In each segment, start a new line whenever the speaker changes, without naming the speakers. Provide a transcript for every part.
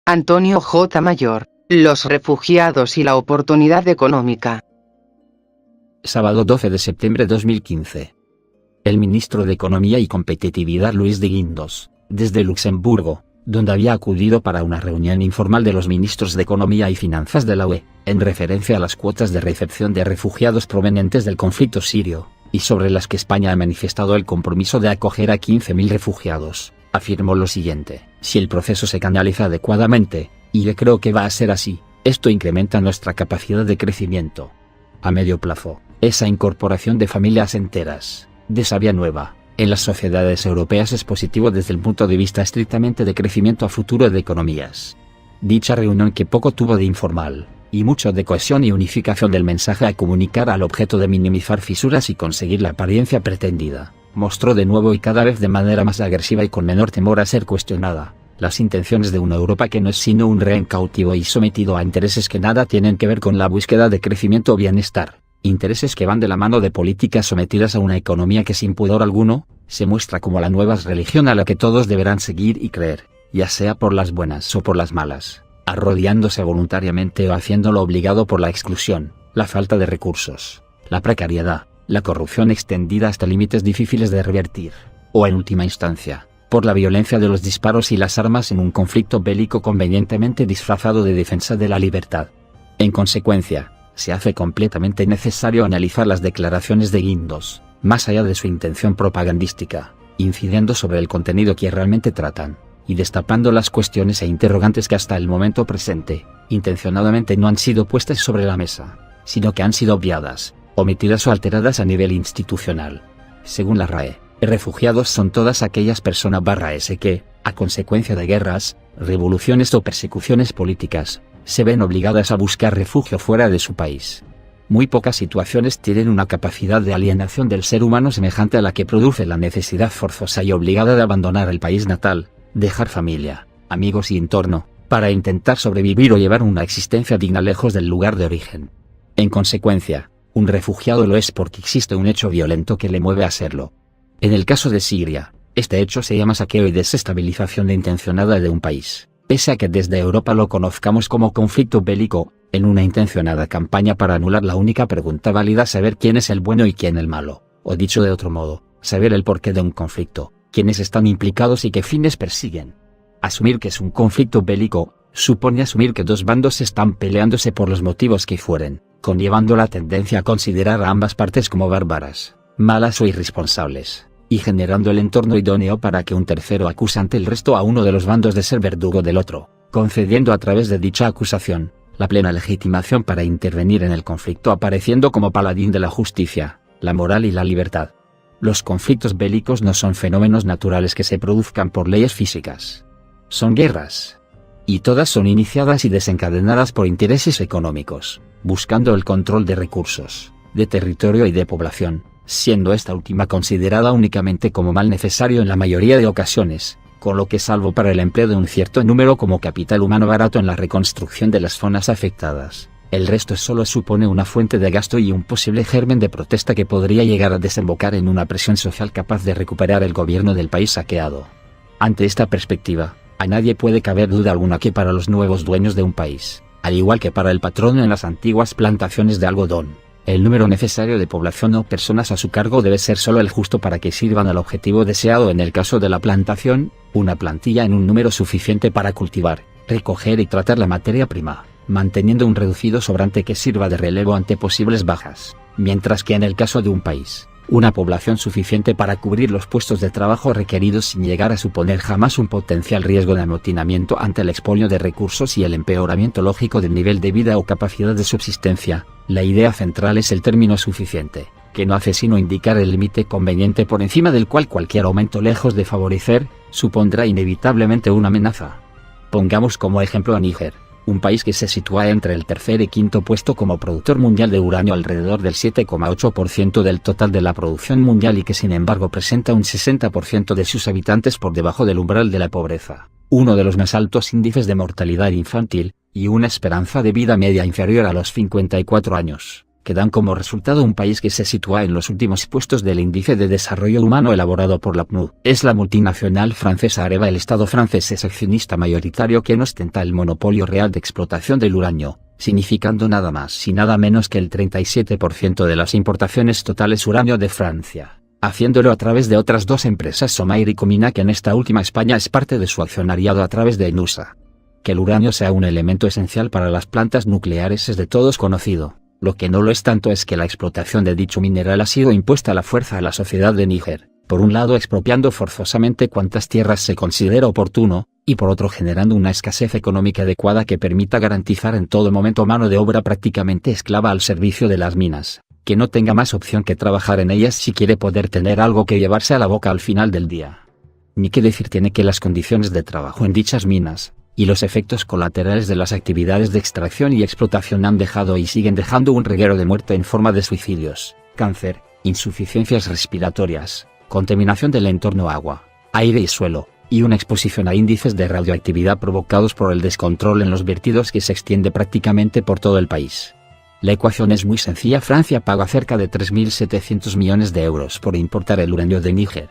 Antonio J. Mayor, los refugiados y la oportunidad económica.
Sábado 12 de septiembre de 2015. El ministro de Economía y Competitividad Luis de Guindos, desde Luxemburgo, donde había acudido para una reunión informal de los ministros de Economía y Finanzas de la UE, en referencia a las cuotas de recepción de refugiados provenientes del conflicto sirio, y sobre las que España ha manifestado el compromiso de acoger a 15.000 refugiados, afirmó lo siguiente: si el proceso se canaliza adecuadamente, y yo creo que va a ser así, esto incrementa nuestra capacidad de crecimiento. A medio plazo, esa incorporación de familias enteras, de savia nueva, en las sociedades europeas es positivo desde el punto de vista estrictamente de crecimiento a futuro de economías. Dicha reunión, que poco tuvo de informal, y mucho de cohesión y unificación del mensaje a comunicar al objeto de minimizar fisuras y conseguir la apariencia pretendida, mostró de nuevo y cada vez de manera más agresiva y con menor temor a ser cuestionada, las intenciones de una Europa que no es sino un rehén cautivo y sometido a intereses que nada tienen que ver con la búsqueda de crecimiento o bienestar, intereses que van de la mano de políticas sometidas a una economía que sin pudor alguno, se muestra como la nueva religión a la que todos deberán seguir y creer, ya sea por las buenas o por las malas, arrodillándose voluntariamente o haciéndolo obligado por la exclusión, la falta de recursos, la precariedad, la corrupción extendida hasta límites difíciles de revertir, o en última instancia, por la violencia de los disparos y las armas en un conflicto bélico convenientemente disfrazado de defensa de la libertad. En consecuencia, se hace completamente necesario analizar las declaraciones de Guindos, más allá de su intención propagandística, incidiendo sobre el contenido que realmente tratan, y destapando las cuestiones e interrogantes que hasta el momento presente, intencionadamente no han sido puestas sobre la mesa, sino que han sido obviadas, omitidas o alteradas a nivel institucional. Según la RAE, refugiados son todas aquellas personas /s que, a consecuencia de guerras, revoluciones o persecuciones políticas, se ven obligadas a buscar refugio fuera de su país. Muy pocas situaciones tienen una capacidad de alienación del ser humano semejante a la que produce la necesidad forzosa y obligada de abandonar el país natal, dejar familia, amigos y entorno, para intentar sobrevivir o llevar una existencia digna lejos del lugar de origen. En consecuencia, un refugiado lo es porque existe un hecho violento que le mueve a serlo. En el caso de Siria, este hecho se llama saqueo y desestabilización intencionada de un país, pese a que desde Europa lo conozcamos como conflicto bélico, en una intencionada campaña para anular la única pregunta válida: saber quién es el bueno y quién el malo, o dicho de otro modo, saber el porqué de un conflicto, quiénes están implicados y qué fines persiguen. Asumir que es un conflicto bélico, supone asumir que dos bandos están peleándose por los motivos que fueren, conllevando la tendencia a considerar a ambas partes como bárbaras, malas o irresponsables, y generando el entorno idóneo para que un tercero acuse ante el resto a uno de los bandos de ser verdugo del otro, concediendo a través de dicha acusación, la plena legitimación para intervenir en el conflicto, apareciendo como paladín de la justicia, la moral y la libertad. Los conflictos bélicos no son fenómenos naturales que se produzcan por leyes físicas. Son guerras. Y todas son iniciadas y desencadenadas por intereses económicos, buscando el control de recursos, de territorio y de población, siendo esta última considerada únicamente como mal necesario en la mayoría de ocasiones, con lo que, salvo para el empleo de un cierto número como capital humano barato en la reconstrucción de las zonas afectadas, el resto solo supone una fuente de gasto y un posible germen de protesta que podría llegar a desembocar en una presión social capaz de recuperar el gobierno del país saqueado. Ante esta perspectiva, a nadie puede caber duda alguna que para los nuevos dueños de un país, al igual que para el patrono en las antiguas plantaciones de algodón, el número necesario de población o personas a su cargo debe ser solo el justo para que sirvan al objetivo deseado. En el caso de la plantación, una plantilla en un número suficiente para cultivar, recoger y tratar la materia prima, manteniendo un reducido sobrante que sirva de relevo ante posibles bajas, mientras que en el caso de un país, una población suficiente para cubrir los puestos de trabajo requeridos sin llegar a suponer jamás un potencial riesgo de amotinamiento ante el expolio de recursos y el empeoramiento lógico del nivel de vida o capacidad de subsistencia. La idea central es el término suficiente, que no hace sino indicar el límite conveniente por encima del cual cualquier aumento, lejos de favorecer, supondrá inevitablemente una amenaza. Pongamos como ejemplo a Níger, un país que se sitúa entre el tercer y quinto puesto como productor mundial de uranio, alrededor del 7,8% del total de la producción mundial, y que sin embargo presenta un 60% de sus habitantes por debajo del umbral de la pobreza, uno de los más altos índices de mortalidad infantil, y una esperanza de vida media inferior a los 54 años, que dan como resultado un país que se sitúa en los últimos puestos del Índice de Desarrollo Humano elaborado por la PNUD. Es la multinacional francesa Areva. El Estado francés es accionista mayoritario quien ostenta el monopolio real de explotación del uranio, significando nada más y nada menos que el 37% de las importaciones totales uranio de Francia, haciéndolo a través de otras dos empresas, Somair y Cominac. En esta última, España es parte de su accionariado a través de ENUSA. Que el uranio sea un elemento esencial para las plantas nucleares es de todos conocido. Lo que no lo es tanto es que la explotación de dicho mineral ha sido impuesta a la fuerza a la sociedad de Níger, por un lado expropiando forzosamente cuantas tierras se considera oportuno, y por otro generando una escasez económica adecuada que permita garantizar en todo momento mano de obra prácticamente esclava al servicio de las minas, que no tenga más opción que trabajar en ellas si quiere poder tener algo que llevarse a la boca al final del día. Ni qué decir tiene que las condiciones de trabajo en dichas minas, y los efectos colaterales de las actividades de extracción y explotación han dejado y siguen dejando un reguero de muerte en forma de suicidios, cáncer, insuficiencias respiratorias, contaminación del entorno agua, aire y suelo, y una exposición a índices de radioactividad provocados por el descontrol en los vertidos que se extiende prácticamente por todo el país. La ecuación es muy sencilla. Francia paga cerca de 3.700 millones de euros por importar el uranio de Níger.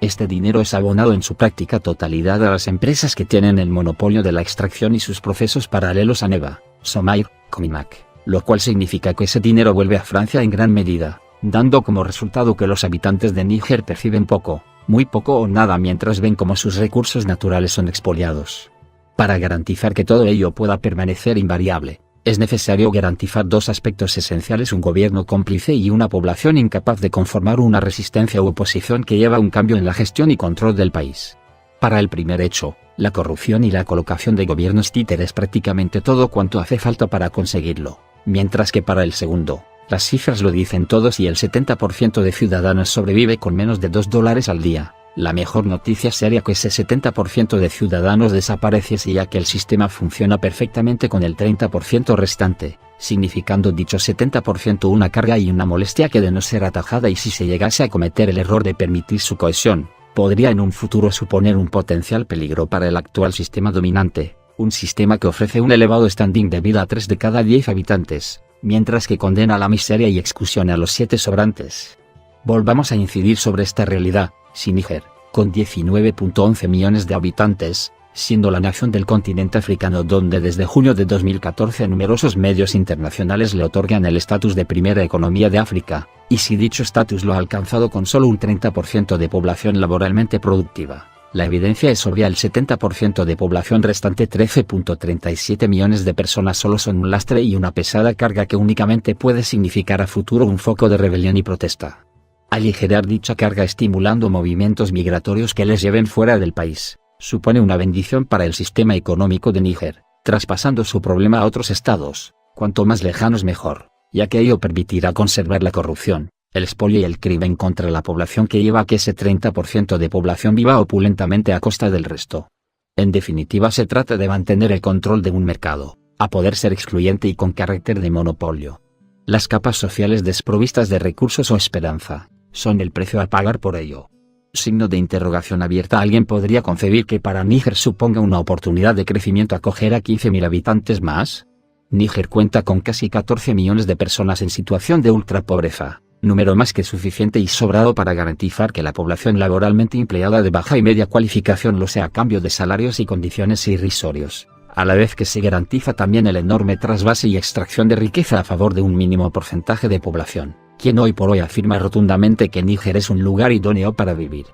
Este dinero es abonado en su práctica totalidad a las empresas que tienen el monopolio de la extracción y sus procesos paralelos a Neva, Somair, Cominac, lo cual significa que ese dinero vuelve a Francia en gran medida, dando como resultado que los habitantes de Níger perciben poco, muy poco o nada mientras ven cómo sus recursos naturales son expoliados. Para garantizar que todo ello pueda permanecer invariable, es necesario garantizar dos aspectos esenciales: un gobierno cómplice y una población incapaz de conformar una resistencia u oposición que lleva a un cambio en la gestión y control del país. Para el primer hecho, la corrupción y la colocación de gobiernos títeres prácticamente todo cuanto hace falta para conseguirlo, mientras que para el segundo, las cifras lo dicen todos y el 70% de ciudadanos sobrevive con menos de $2 al día. La mejor noticia sería que ese 70% de ciudadanos desapareciese, ya que el sistema funciona perfectamente con el 30% restante, significando dicho 70% una carga y una molestia que de no ser atajada, y si se llegase a cometer el error de permitir su cohesión, podría en un futuro suponer un potencial peligro para el actual sistema dominante, un sistema que ofrece un elevado standing de vida a 3 de cada 10 habitantes, mientras que condena a la miseria y exclusión a los 7 sobrantes. Volvamos a incidir sobre esta realidad. Si Níger, con 19.11 millones de habitantes, siendo la nación del continente africano donde desde junio de 2014 numerosos medios internacionales le otorgan el estatus de primera economía de África, y si dicho estatus lo ha alcanzado con solo un 30% de población laboralmente productiva, la evidencia es obvia: el 70% de población restante, 13.37 millones de personas, solo son un lastre y una pesada carga que únicamente puede significar a futuro un foco de rebelión y protesta. Aligerar dicha carga estimulando movimientos migratorios que les lleven fuera del país, supone una bendición para el sistema económico de Níger, traspasando su problema a otros estados, cuanto más lejanos mejor, ya que ello permitirá conservar la corrupción, el expolio y el crimen contra la población, que lleva a que ese 30% de población viva opulentamente a costa del resto. En definitiva, se trata de mantener el control de un mercado, a poder ser excluyente y con carácter de monopolio. Las capas sociales desprovistas de recursos o esperanza son el precio a pagar por ello. Signo de interrogación abierta. ¿Alguien podría concebir que para Níger suponga una oportunidad de crecimiento acoger a 15.000 habitantes más? Níger cuenta con casi 14 millones de personas en situación de ultrapobreza, número más que suficiente y sobrado para garantizar que la población laboralmente empleada de baja y media cualificación lo sea a cambio de salarios y condiciones irrisorios, a la vez que se garantiza también el enorme trasvase y extracción de riqueza a favor de un mínimo porcentaje de población, quien hoy por hoy afirma rotundamente que Níger es un lugar idóneo para vivir.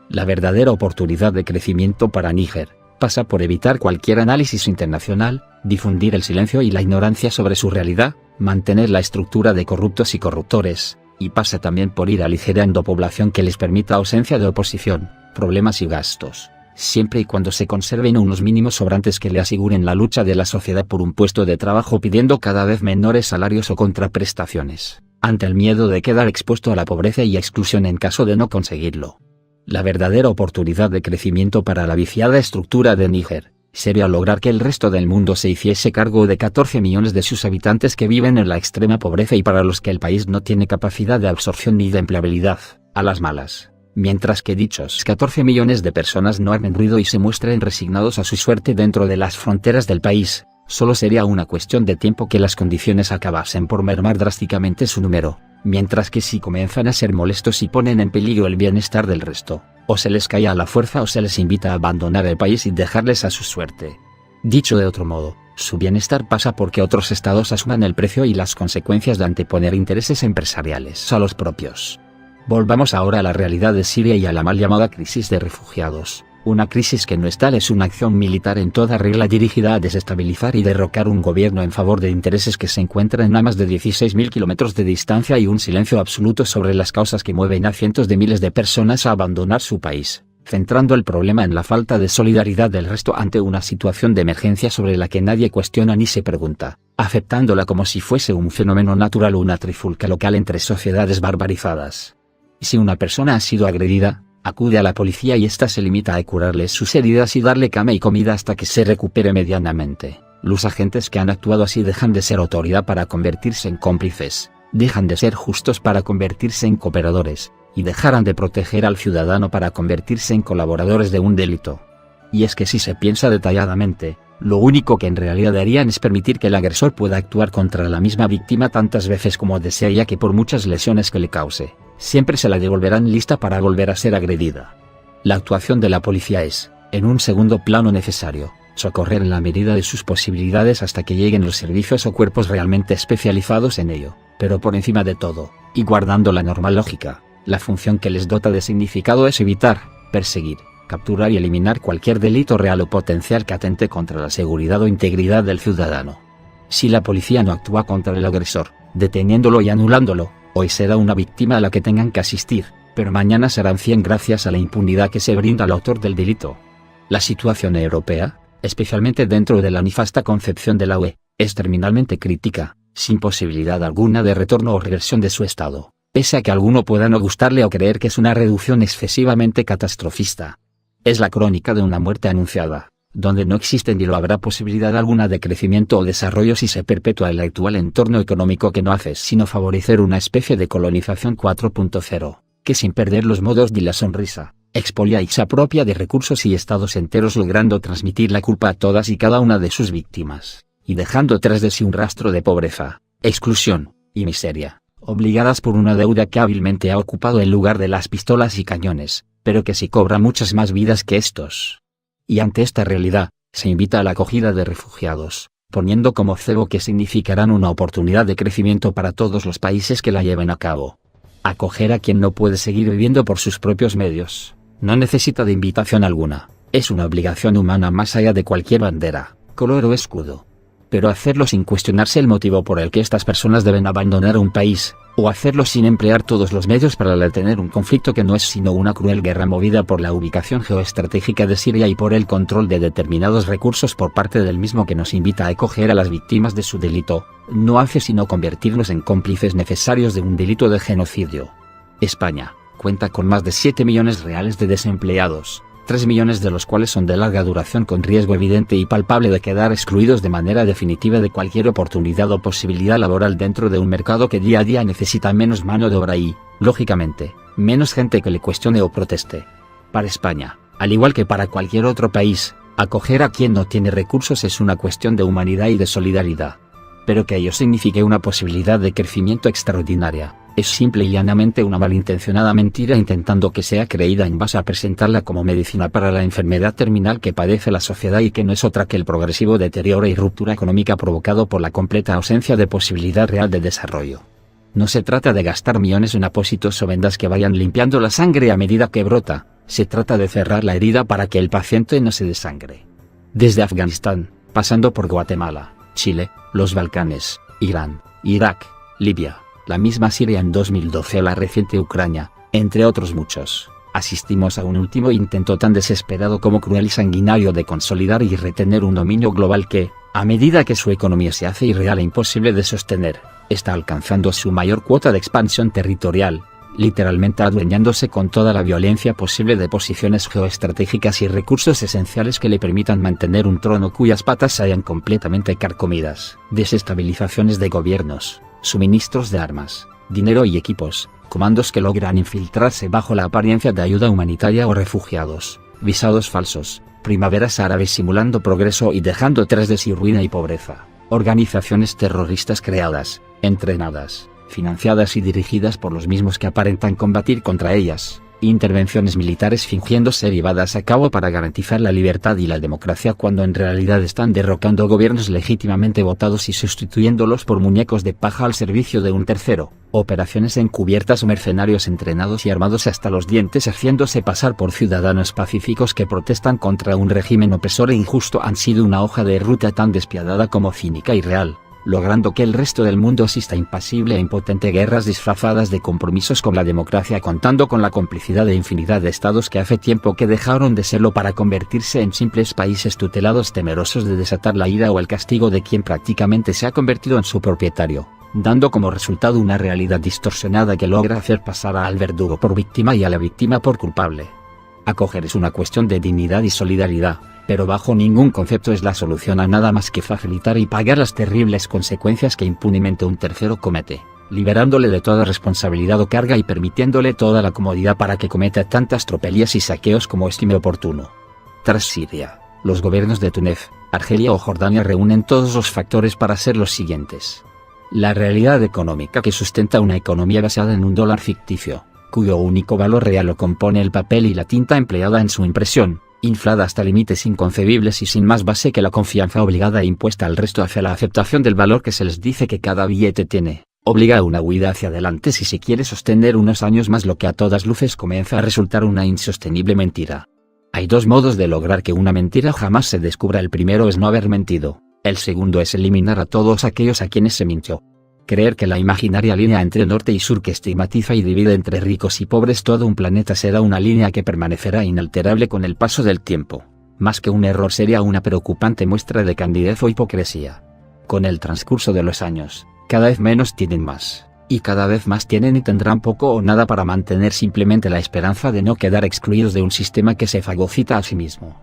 La verdadera oportunidad de crecimiento para Níger pasa por evitar cualquier análisis internacional, difundir el silencio y la ignorancia sobre su realidad, mantener la estructura de corruptos y corruptores, y pasa también por ir aligerando población que les permita ausencia de oposición, problemas y gastos, siempre y cuando se conserven unos mínimos sobrantes que le aseguren la lucha de la sociedad por un puesto de trabajo, pidiendo cada vez menores salarios o contraprestaciones, ante el miedo de quedar expuesto a la pobreza y exclusión en caso de no conseguirlo. La verdadera oportunidad de crecimiento para la viciada estructura de Níger sería lograr que el resto del mundo se hiciese cargo de 14 millones de sus habitantes que viven en la extrema pobreza y para los que el país no tiene capacidad de absorción ni de empleabilidad, a las malas, mientras que dichos 14 millones de personas no hagan ruido y se muestren resignados a su suerte dentro de las fronteras del país, Solo sería una cuestión de tiempo que las condiciones acabasen por mermar drásticamente su número, mientras que si comienzan a ser molestos y ponen en peligro el bienestar del resto, o se les cae a la fuerza o se les invita a abandonar el país y dejarles a su suerte. Dicho de otro modo, su bienestar pasa porque otros estados asuman el precio y las consecuencias de anteponer intereses empresariales a los propios. Volvamos ahora a la realidad de Siria y a la mal llamada crisis de refugiados. Una crisis que no es tal, es una acción militar en toda regla dirigida a desestabilizar y derrocar un gobierno en favor de intereses que se encuentran a más de 16.000 kilómetros de distancia y un silencio absoluto sobre las causas que mueven a cientos de miles de personas a abandonar su país, centrando el problema en la falta de solidaridad del resto ante una situación de emergencia sobre la que nadie cuestiona ni se pregunta, aceptándola como si fuese un fenómeno natural o una trifulca local entre sociedades barbarizadas. Si una persona ha sido agredida, acude a la policía y ésta se limita a curarle sus heridas y darle cama y comida hasta que se recupere medianamente. Los agentes que han actuado así dejan de ser autoridad para convertirse en cómplices, dejan de ser justos para convertirse en cooperadores, y dejarán de proteger al ciudadano para convertirse en colaboradores de un delito. Y es que si se piensa detalladamente, lo único que en realidad harían es permitir que el agresor pueda actuar contra la misma víctima tantas veces como desea, ya que por muchas lesiones que le cause, siempre se la devolverán lista para volver a ser agredida. La actuación de la policía es, en un segundo plano, necesario, socorrer en la medida de sus posibilidades hasta que lleguen los servicios o cuerpos realmente especializados en ello, pero por encima de todo, y guardando la normal lógica, la función que les dota de significado es evitar, perseguir, capturar y eliminar cualquier delito real o potencial que atente contra la seguridad o integridad del ciudadano. Si la policía no actúa contra el agresor, deteniéndolo y anulándolo, hoy será una víctima a la que tengan que asistir, pero mañana serán 100 gracias a la impunidad que se brinda al autor del delito. La situación europea, especialmente dentro de la nefasta concepción de la UE, es terminalmente crítica, sin posibilidad alguna de retorno o reversión de su estado, pese a que a alguno pueda no gustarle o creer que es una reducción excesivamente catastrofista. Es la crónica de una muerte anunciada, donde no existe ni lo habrá posibilidad alguna de crecimiento o desarrollo si se perpetúa el actual entorno económico que no hace sino favorecer una especie de colonización 4.0, que sin perder los modos ni la sonrisa, expolia y se apropia de recursos y estados enteros, logrando transmitir la culpa a todas y cada una de sus víctimas, y dejando tras de sí un rastro de pobreza, exclusión y miseria, obligadas por una deuda que hábilmente ha ocupado el lugar de las pistolas y cañones, pero que sí cobra muchas más vidas que estos. Y ante esta realidad, se invita a la acogida de refugiados, poniendo como cebo que significarán una oportunidad de crecimiento para todos los países que la lleven a cabo. Acoger a quien no puede seguir viviendo por sus propios medios, no necesita de invitación alguna, es una obligación humana más allá de cualquier bandera, color o escudo. Pero hacerlo sin cuestionarse el motivo por el que estas personas deben abandonar un país, o hacerlo sin emplear todos los medios para detener un conflicto que no es sino una cruel guerra movida por la ubicación geoestratégica de Siria y por el control de determinados recursos por parte del mismo que nos invita a acoger a las víctimas de su delito, no hace sino convertirnos en cómplices necesarios de un delito de genocidio. España cuenta con más de 7 millones reales de desempleados, 3 millones de los cuales son de larga duración con riesgo evidente y palpable de quedar excluidos de manera definitiva de cualquier oportunidad o posibilidad laboral dentro de un mercado que día a día necesita menos mano de obra y, lógicamente, menos gente que le cuestione o proteste. Para España, al igual que para cualquier otro país, acoger a quien no tiene recursos es una cuestión de humanidad y de solidaridad. Pero que ello signifique una posibilidad de crecimiento extraordinaria, es simple y llanamente una malintencionada mentira intentando que sea creída en base a presentarla como medicina para la enfermedad terminal que padece la sociedad y que no es otra que el progresivo deterioro y ruptura económica provocado por la completa ausencia de posibilidad real de desarrollo. No se trata de gastar millones en apósitos o vendas que vayan limpiando la sangre a medida que brota, se trata de cerrar la herida para que el paciente no se desangre. Desde Afganistán, pasando por Guatemala, Chile, los Balcanes, Irán, Irak, Libia, la misma Siria en 2012 o la reciente Ucrania, entre otros muchos, asistimos a un último intento tan desesperado como cruel y sanguinario de consolidar y retener un dominio global que, a medida que su economía se hace irreal e imposible de sostener, está alcanzando su mayor cuota de expansión territorial, literalmente adueñándose con toda la violencia posible de posiciones geoestratégicas y recursos esenciales que le permitan mantener un trono cuyas patas se hayan completamente carcomidas, desestabilizaciones de gobiernos, suministros de armas, dinero y equipos, comandos que logran infiltrarse bajo la apariencia de ayuda humanitaria o refugiados, visados falsos, Primaveras árabes simulando progreso y dejando tras de sí ruina y pobreza. Organizaciones terroristas creadas, entrenadas, financiadas y dirigidas por los mismos que aparentan combatir contra ellas. Intervenciones militares fingiendo ser llevadas a cabo para garantizar la libertad y la democracia cuando en realidad están derrocando gobiernos legítimamente votados y sustituyéndolos por muñecos de paja al servicio de un tercero. Operaciones encubiertas o mercenarios entrenados y armados hasta los dientes haciéndose pasar por ciudadanos pacíficos que protestan contra un régimen opresor e injusto han sido una hoja de ruta tan despiadada como cínica y real, logrando que el resto del mundo asista impasible e impotente guerras disfrazadas de compromisos con la democracia, contando con la complicidad de infinidad de estados que hace tiempo que dejaron de serlo para convertirse en simples países tutelados temerosos de desatar la ira o el castigo de quien prácticamente se ha convertido en su propietario, dando como resultado una realidad distorsionada que logra hacer pasar al verdugo por víctima y a la víctima por culpable. Acoger es una cuestión de dignidad y solidaridad, pero bajo ningún concepto es la solución a nada más que facilitar y pagar las terribles consecuencias que impunemente un tercero comete, liberándole de toda responsabilidad o carga y permitiéndole toda la comodidad para que cometa tantas tropelías y saqueos como estime oportuno. Tras Siria, los gobiernos de Túnez, Argelia o Jordania reúnen todos los factores para ser los siguientes. La realidad económica que sustenta una economía basada en un dólar ficticio, cuyo único valor real lo compone el papel y la tinta empleada en su impresión, inflada hasta límites inconcebibles y sin más base que la confianza obligada e impuesta al resto hacia la aceptación del valor que se les dice que cada billete tiene, obliga a una huida hacia adelante si se quiere sostener unos años más lo que a todas luces comienza a resultar una insostenible mentira. Hay dos modos de lograr que una mentira jamás se descubra. El primero es no haber mentido, el segundo es eliminar a todos aquellos a quienes se mintió. Creer que la imaginaria línea entre norte y sur que estigmatiza y divide entre ricos y pobres todo un planeta será una línea que permanecerá inalterable con el paso del tiempo, más que un error sería una preocupante muestra de candidez o hipocresía. Con el transcurso de los años, cada vez menos tienen más, y cada vez más tienen y tendrán poco o nada para mantener simplemente la esperanza de no quedar excluidos de un sistema que se fagocita a sí mismo.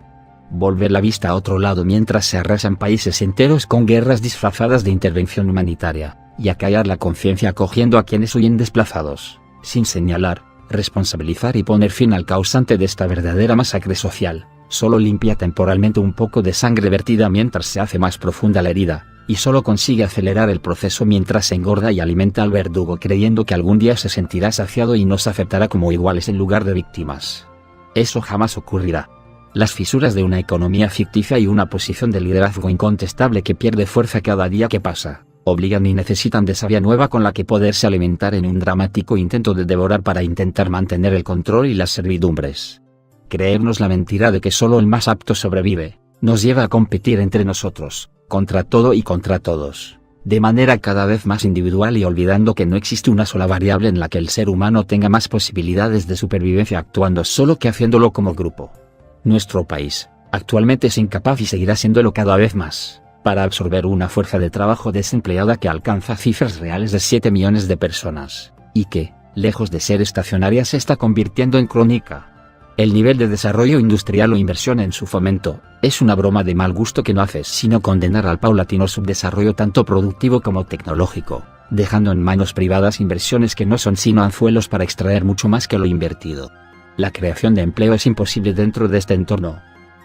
Volver la vista a otro lado mientras se arrasan países enteros con guerras disfrazadas de intervención humanitaria, y acallar la conciencia acogiendo a quienes huyen desplazados, sin señalar, responsabilizar y poner fin al causante de esta verdadera masacre social, solo limpia temporalmente un poco de sangre vertida mientras se hace más profunda la herida, y solo consigue acelerar el proceso mientras se engorda y alimenta al verdugo creyendo que algún día se sentirá saciado y nos aceptará como iguales en lugar de víctimas. Eso jamás ocurrirá. Las fisuras de una economía ficticia y una posición de liderazgo incontestable que pierde fuerza cada día que pasa, obligan y necesitan de savia nueva con la que poderse alimentar en un dramático intento de devorar para intentar mantener el control y las servidumbres. Creernos la mentira de que solo el más apto sobrevive, nos lleva a competir entre nosotros, contra todo y contra todos, de manera cada vez más individual y olvidando que no existe una sola variable en la que el ser humano tenga más posibilidades de supervivencia actuando solo que haciéndolo como grupo. Nuestro país, actualmente es incapaz y seguirá siéndolo cada vez más, para absorber una fuerza de trabajo desempleada que alcanza cifras reales de 7 millones de personas, y que, lejos de ser estacionaria se está convirtiendo en crónica. El nivel de desarrollo industrial o inversión en su fomento, es una broma de mal gusto que no hace sino condenar al paulatino subdesarrollo tanto productivo como tecnológico, dejando en manos privadas inversiones que no son sino anzuelos para extraer mucho más que lo invertido. La creación de empleo es imposible dentro de este entorno.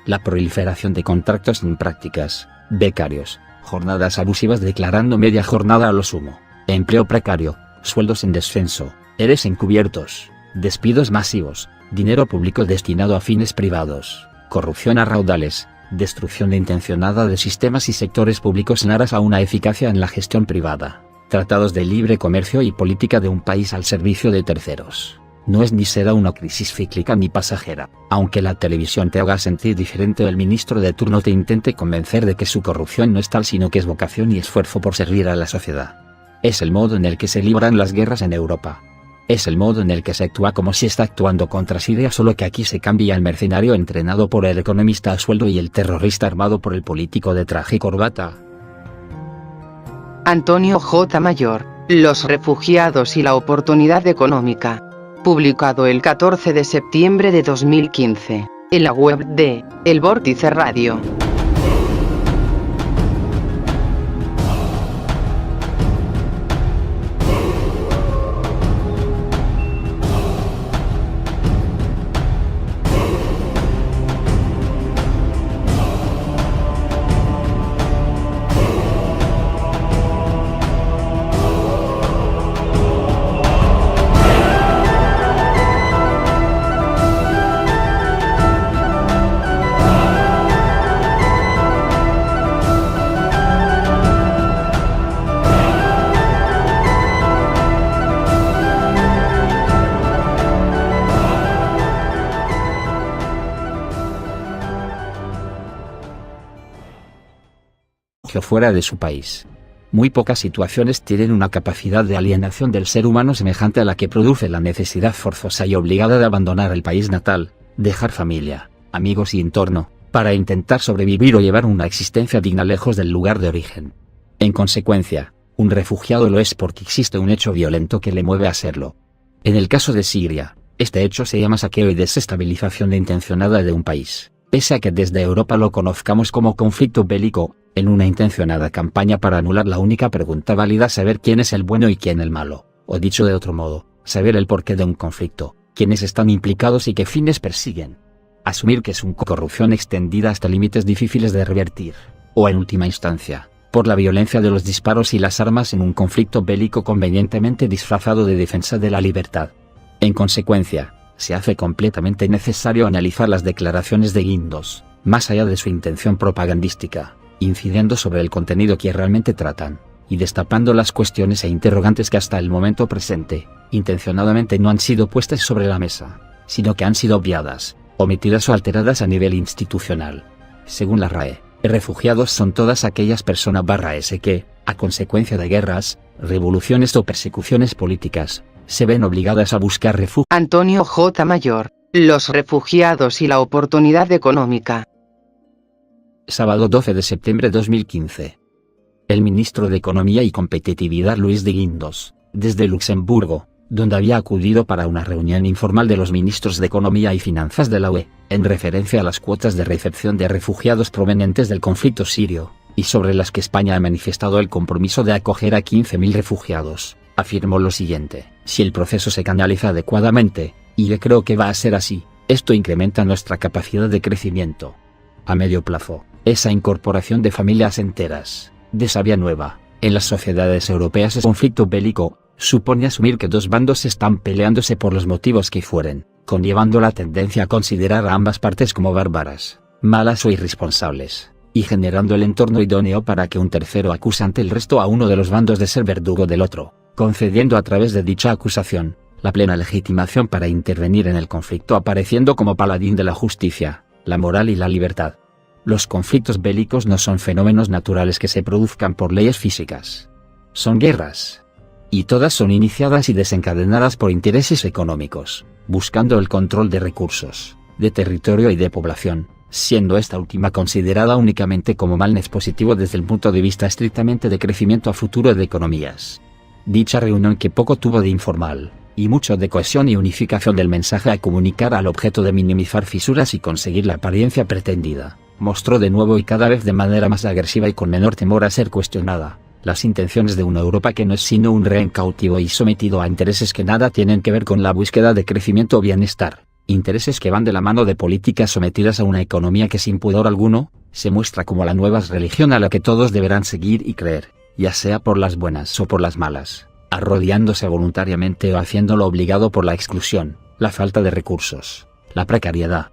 La proliferación de contratos sin prácticas, becarios, jornadas abusivas declarando media jornada a lo sumo, empleo precario, sueldos en descenso, ERES encubiertos, despidos masivos, dinero público destinado a fines privados, corrupción a raudales, destrucción intencionada de sistemas y sectores públicos en aras a una eficacia en la gestión privada, tratados de libre comercio y política de un país al servicio de terceros. No es ni será una crisis cíclica ni pasajera, aunque la televisión te haga sentir diferente o el ministro de turno te intente convencer de que su corrupción no es tal sino que es vocación y esfuerzo por servir a la sociedad. Es el modo en el que se libran las guerras en Europa. Es el modo en el que se actúa como si está actuando contra Siria, solo que aquí se cambia el mercenario entrenado por el economista a sueldo y el terrorista armado por el político de traje y corbata.
Antonio J. Mayor, Los refugiados y la oportunidad económica. Publicado el 14 de septiembre de 2015, en la web de El Vórtice Radio.
refugio fuera de su país. Muy pocas situaciones tienen una capacidad de alienación del ser humano semejante a la que produce la necesidad forzosa y obligada de abandonar el país natal, dejar familia, amigos y entorno, para intentar sobrevivir o llevar una existencia digna lejos del lugar de origen. En consecuencia, un refugiado lo es porque existe un hecho violento que le mueve a serlo. En el caso de Siria, este hecho se llama saqueo y desestabilización intencionada de un país, pese a que desde Europa lo conozcamos como conflicto bélico, en una intencionada campaña para anular la única pregunta válida: saber quién es el bueno y quién el malo, o dicho de otro modo, saber el porqué de un conflicto, quiénes están implicados y qué fines persiguen. Asumir que es una corrupción extendida hasta límites difíciles de revertir, o en última instancia, por la violencia de los disparos y las armas en un conflicto bélico convenientemente disfrazado de defensa de la libertad. En consecuencia, se hace completamente necesario analizar las declaraciones de Guindos, más allá de su intención propagandística, incidiendo sobre el contenido que realmente tratan, y destapando las cuestiones e interrogantes que hasta el momento presente, intencionadamente no han sido puestas sobre la mesa, sino que han sido obviadas, omitidas o alteradas a nivel institucional. Según la RAE, refugiados son todas aquellas personas /s que, a consecuencia de guerras, revoluciones o persecuciones políticas, se ven obligadas a buscar refugio.
Antonio J. Mayor, los refugiados y la oportunidad económica.
Sábado 12 de septiembre de 2015. El ministro de Economía y Competitividad Luis de Guindos, desde Luxemburgo, donde había acudido para una reunión informal de los ministros de Economía y Finanzas de la UE, en referencia a las cuotas de recepción de refugiados provenientes del conflicto sirio, y sobre las que España ha manifestado el compromiso de acoger a 15.000 refugiados, afirmó lo siguiente: si el proceso se canaliza adecuadamente, y yo creo que va a ser así, esto incrementa nuestra capacidad de crecimiento. A medio plazo, esa incorporación de familias enteras, de savia nueva, en las sociedades europeas es conflicto bélico, supone asumir que dos bandos están peleándose por los motivos que fueren, conllevando la tendencia a considerar a ambas partes como bárbaras, malas o irresponsables, y generando el entorno idóneo para que un tercero acuse ante el resto a uno de los bandos de ser verdugo del otro, concediendo a través de dicha acusación, la plena legitimación para intervenir en el conflicto, apareciendo como paladín de la justicia, la moral y la libertad. Los conflictos bélicos no son fenómenos naturales que se produzcan por leyes físicas. Son guerras. Y todas son iniciadas y desencadenadas por intereses económicos, buscando el control de recursos, de territorio y de población, siendo esta última considerada únicamente como mal positivo desde el punto de vista estrictamente de crecimiento a futuro de economías. Dicha reunión, que poco tuvo de informal, y mucho de cohesión y unificación del mensaje a comunicar al objeto de minimizar fisuras y conseguir la apariencia pretendida, mostró de nuevo y cada vez de manera más agresiva y con menor temor a ser cuestionada, las intenciones de una Europa que no es sino un rehén cautivo y sometido a intereses que nada tienen que ver con la búsqueda de crecimiento o bienestar, intereses que van de la mano de políticas sometidas a una economía que sin pudor alguno, se muestra como la nueva religión a la que todos deberán seguir y creer, ya sea por las buenas o por las malas, arrodillándose voluntariamente o haciéndolo obligado por la exclusión, la falta de recursos, la precariedad,